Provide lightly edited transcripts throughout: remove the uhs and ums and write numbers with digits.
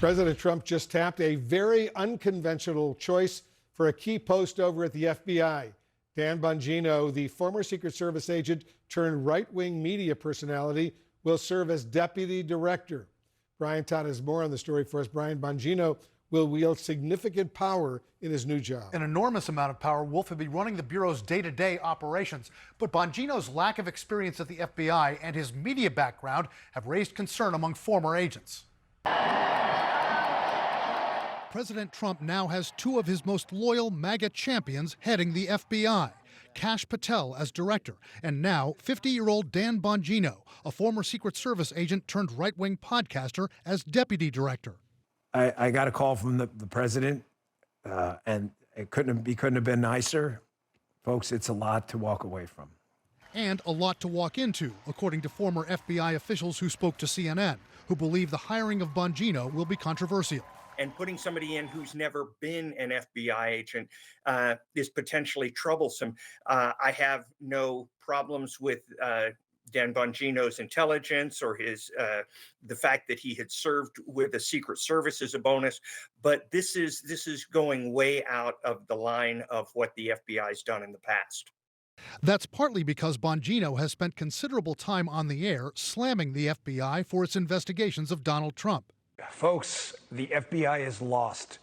President Trump just tapped a very unconventional choice for a key post over at the FBI. Dan Bongino, the former Secret Service agent turned right-wing media personality, will serve as deputy director. Brian Todd has more on the story for us. Brian, Bongino will wield significant power in his new job. An enormous amount of power. Wolf will be running the Bureau's day-to-day operations. But Bongino's lack of experience at the FBI and his media background have raised concern among former agents. President Trump now has two of his most loyal MAGA champions heading the FBI. Kash Patel as director, and now 50-year-old Dan Bongino, a former Secret Service agent turned right-wing podcaster, as deputy director. I got a call from the president, and he couldn't have been nicer. Folks, it's a lot to walk away from. And a lot to walk into, according to former FBI officials who spoke to CNN, who believe the hiring of Bongino will be controversial. And putting somebody in who's never been an FBI agent is potentially troublesome. I have no problems with Dan Bongino's intelligence or his the fact that he had served with the Secret Service as a bonus, but this is going way out of the line of what the FBI's done in the past. That's partly because Bongino has spent considerable time on the air slamming the FBI for its investigations of Donald Trump. Folks, the FBI is lost.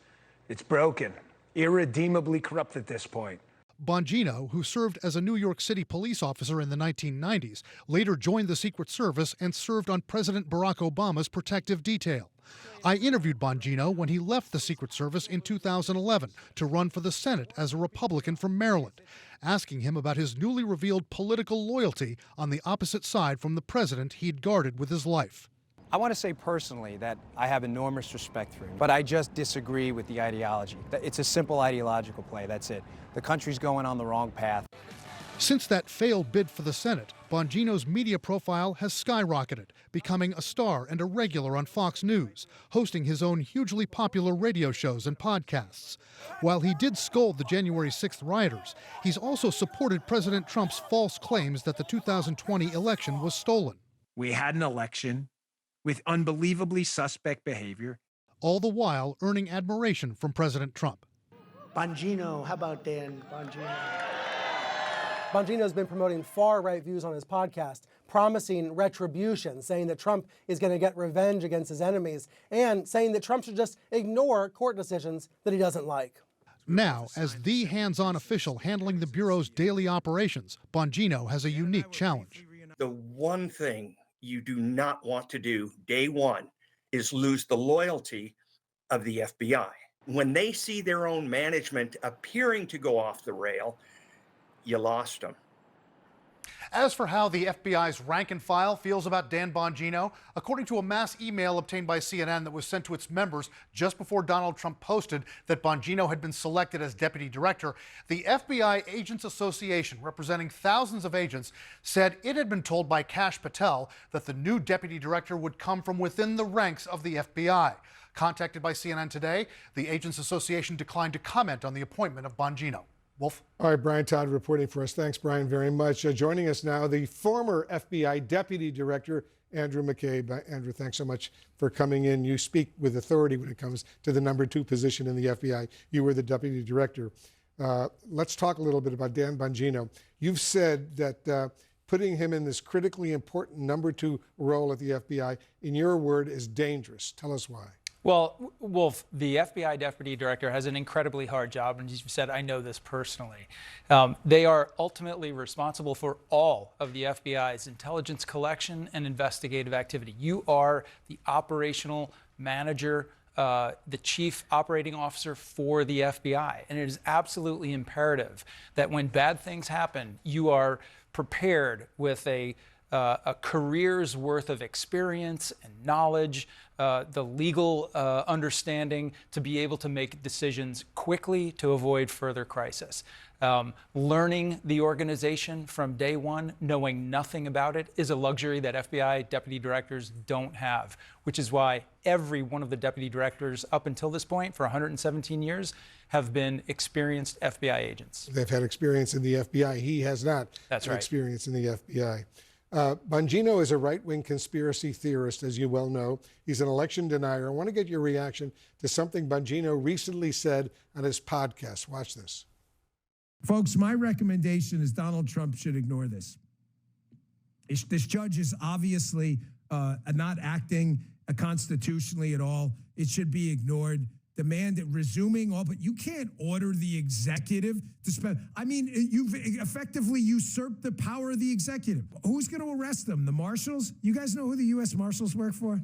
It's broken, irredeemably corrupt at this point. Bongino, who served as a New York City police officer in the 1990s, later joined the Secret Service and served on President Barack Obama's protective detail. I interviewed Bongino when he left the Secret Service in 2011 to run for the Senate as a Republican from Maryland, asking him about his newly revealed political loyalty on the opposite side from the president he'd guarded with his life. I want to say personally that I have enormous respect for him, but I just disagree with the ideology. It's a simple ideological play, that's it. The country's going on the wrong path. Since that failed bid for the Senate, Bongino's media profile has skyrocketed, becoming a star and a regular on Fox News, hosting his own hugely popular radio shows and podcasts. While he did scold the January 6th rioters, he's also supported President Trump's false claims that the 2020 election was stolen. We had an election with unbelievably suspect behavior. All the while earning admiration from President Trump. Bongino, how about Dan Bongino? Bongino's been promoting far-right views on his podcast, promising retribution, saying that Trump is going to get revenge against his enemies, and saying that Trump should just ignore court decisions that he doesn't like. Now, as the hands-on official handling the Bureau's daily operations, Bongino has a unique challenge. The one thing you do not want to do day one is lose the loyalty of the FBI. When they see their own management appearing to go off the rail, you lost them. As for how the FBI's rank and file feels about Dan Bongino, according to a mass email obtained by CNN that was sent to its members just before Donald Trump posted that Bongino had been selected as deputy director, the FBI Agents Association, representing thousands of agents, said it had been told by Kash Patel that the new deputy director would come from within the ranks of the FBI. Contacted by CNN today, the Agents Association declined to comment on the appointment of Bongino. Wolf? All right, Brian Todd reporting for us. Thanks, Brian, very much. Joining us now, the former FBI Deputy Director, Andrew McCabe. Andrew, thanks so much for coming in. You speak with authority when it comes to the #2 position in the FBI. You were the Deputy Director. Let's talk a little bit about Dan Bongino. You've said that putting him in this critically important #2 role at the FBI, in your word, is dangerous. Tell us why. Well, Wolf, the FBI Deputy Director has an incredibly hard job, and as you said, I know this personally. They are ultimately responsible for all of the FBI's intelligence collection and investigative activity. You are the operational manager, the chief operating officer for the FBI, and it is absolutely imperative that when bad things happen, you are prepared with a career's worth of experience and knowledge, the legal understanding to be able to make decisions quickly to avoid further crisis. Learning the organization from day one, knowing nothing about it, is a luxury that FBI deputy directors don't have, which is why every one of the deputy directors up until this point for 117 years have been experienced FBI agents. They've had experience in the FBI. He has not That's had right. experience in the FBI. Bongino is a right-wing conspiracy theorist, as you well know. He's an election denier. I want to get your reaction to something Bongino recently said on his podcast. Watch this. Folks, my recommendation is Donald Trump should ignore this. This judge is obviously not acting constitutionally at all. It should be ignored. Demand it resuming all, but you can't order the executive to spend. I mean, you've effectively usurped the power of the executive. Who's going to arrest them? The marshals? You guys know who the U.S. Marshals work for?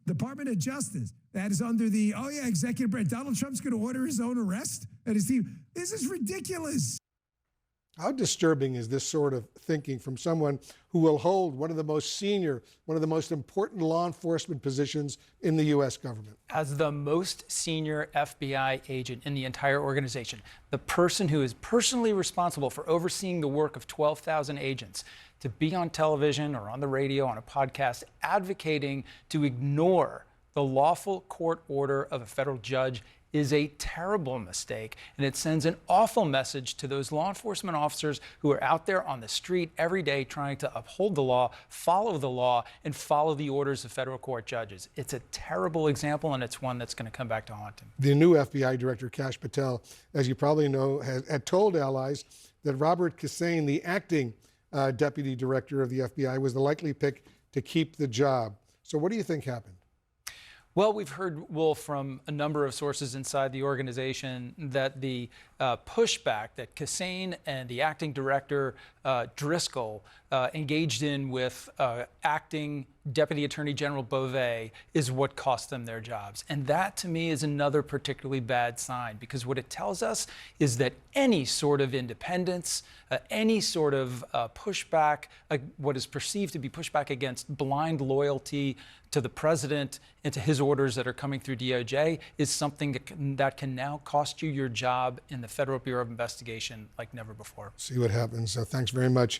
Department of Justice. That is under the, executive branch. Donald Trump's going to order his own arrest and his team. This is ridiculous. How disturbing is this sort of thinking from someone who will hold one of the most senior, one of the most important law enforcement positions in the U.S. government? As the most senior FBI agent in the entire organization, the person who is personally responsible for overseeing the work of 12,000 agents, to be on television or on the radio, on a podcast, advocating to ignore the lawful court order of a federal judge is a terrible mistake, and it sends an awful message to those law enforcement officers who are out there on the street every day trying to uphold the law, and follow the orders of federal court judges. It's a terrible example, and it's one that's going to come back to haunt him. The new FBI director, Kash Patel, as you probably know, had told allies that Robert Kissane, the acting deputy director of the FBI, was the likely pick to keep the job. So what do you think happened? Well, we've heard, Wolf, from a number of sources inside the organization that the pushback that Kissane and the acting director, Driscoll, engaged in with acting Deputy Attorney General Beauvais is what cost them their jobs. And that, to me, is another particularly bad sign, because what it tells us is that any sort of independence, any sort of pushback, what is perceived to be pushback against blind loyalty to the president and to his orders that are coming through DOJ, is something that can now cost you your job in the Federal Bureau of Investigation like never before. See what happens. Thanks very much.